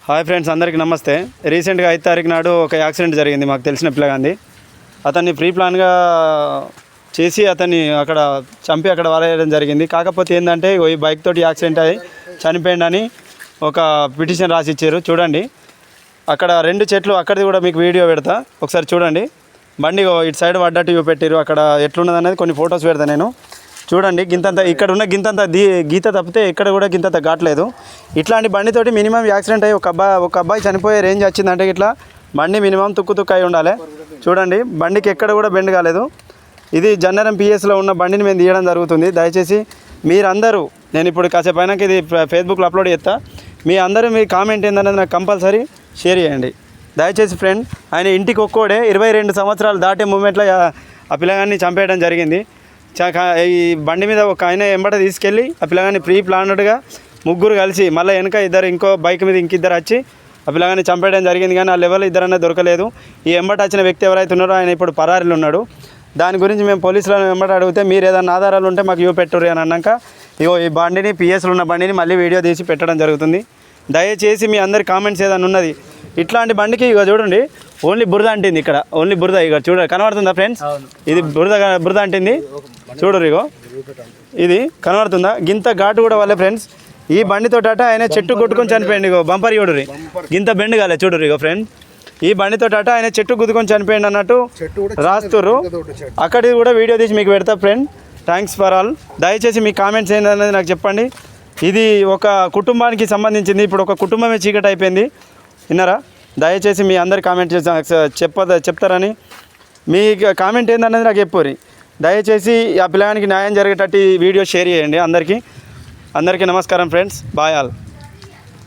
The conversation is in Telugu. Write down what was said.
హాయ్ ఫ్రెండ్స్, అందరికీ నమస్తే. రీసెంట్గా 5 తారీఖు నాడు ఒక యాక్సిడెంట్ జరిగింది మాకు తెలిసిన పిల్లగాంది. అతన్ని ప్రీ ప్లాన్గా చేసి అతన్ని అక్కడ చంపి అక్కడ వారేయడం జరిగింది. కాకపోతే ఏంటంటే ఈ బైక్ తోటి యాక్సిడెంట్ అయ్యి చనిపోయిందని ఒక పిటిషన్ రాసి ఇచ్చారు. చూడండి, అక్కడ 2 చెట్లు, అక్కడిది కూడా మీకు వీడియో పెడతా, ఒకసారి చూడండి. బండి ఇటు సైడ్ పడ్డట్టు పెట్టారు. అక్కడ ఎట్లున్నది అనేది కొన్ని ఫొటోస్ పెడతా నేను. చూడండి, గింతంత ఇక్కడ ఉన్న గింతంత గీత తప్పితే ఇక్కడ కూడా గింతంత ఘాట్లేదు. ఇట్లాంటి బండితోటి మినిమం యాక్సిడెంట్ అయ్యి ఒక అబ్బాయి చనిపోయే రేంజ్ వచ్చిందంటే ఇట్లా బండి మినిమం తుక్కు అయి ఉండాలి. చూడండి, బండికి ఎక్కడ కూడా బెండ్ కాలేదు. ఇది జన్నరం పిఎస్లో ఉన్న బండిని మేము తీయడం జరుగుతుంది. దయచేసి మీరందరూ, నేను ఇప్పుడు కాసేపు అయినాక ఇది ఫేస్బుక్లో అప్లోడ్ చేస్తా, మీ అందరూ మీ కామెంట్ ఏందనేది నాకు కంపల్సరీ షేర్ చేయండి దయచేసి. ఫ్రెండ్, ఆయన ఇంటికి ఒక్కోడే 22 సంవత్సరాలు దాటే మూమెంట్లో ఆ పిల్లగాన్ని చంపేయడం జరిగింది. ఈ బండి మీద ఒక ఆయన ఎంబట తీసుకెళ్ళి ఆ పిల్లగాన్ని ప్రీ ప్లాన్డ్గా ముగ్గురు కలిసి మళ్ళీ వెనక ఇంకో బైక్ మీద ఇంకిద్దరు వచ్చి ఆ పిల్లగాన్ని చంపేయడం జరిగింది. కానీ ఆ లెవెల్ ఇద్దరన్నా దొరకలేదు. ఈ ఎంబట వచ్చిన వ్యక్తి ఎవరైతే ఉన్నారో ఆయన ఇప్పుడు పరారీలో ఉన్నాడు. దాని గురించి మేము పోలీసులను వెంబడి అడిగితే మీరు ఏదైనా ఆధారాలు ఉంటే మాకు పెట్టరు అని అన్నాక ఈ బండిని పిఎస్లో ఉన్న బండిని మళ్ళీ వీడియో తీసి పెట్టడం జరుగుతుంది. దయచేసి మీ అందరి కామెంట్స్ ఏదైనా ఉన్నది ఇట్లాంటి బండికి ఇక చూడండి, ఓన్లీ బురద అంటింది. ఇక్కడ ఓన్లీ బురద, ఇక చూడండి కనబడుతుందా ఫ్రెండ్స్? ఇది బురద అంటింది. చూడరు, ఇగో ఇది కనబడుతుందా? గింత ఘాటు కూడా వాళ్ళే ఫ్రెండ్స్. ఈ బండితో ఆయన చెట్టు కొట్టుకొని చనిపోయింది. ఇగో బంపర్ చూడరు, గింత బెండ్ కాలే. చూడరు ఇగో ఫ్రెండ్, ఈ బండితో ఆయన చెట్టు గుద్దుకొని చనిపోయింది అన్నట్టు రాస్తుర్రు. అక్కడిది కూడా వీడియో తీసి మీకు పెడతా ఫ్రెండ్. Thanks for all. దయచేసి మీ కామెంట్స్ ఏంటనేది నాకు చెప్పండి. ఇది ఒక కుటుంబానికి సంబంధించింది. ఇప్పుడు ఒక కుటుంబమే చీకటి అయిపోయింది, విన్నారా? దయచేసి మీ అందరి కామెంట్ చెప్తారని మీ కామెంట్ ఏందనేది నాకు చెప్పుర్రి. దయచేసి ఆ పిల్లగానికి న్యాయం జరిగేటట్టు వీడియో షేర్ చేయండి. అందరికీ నమస్కారం ఫ్రెండ్స్. Bye all.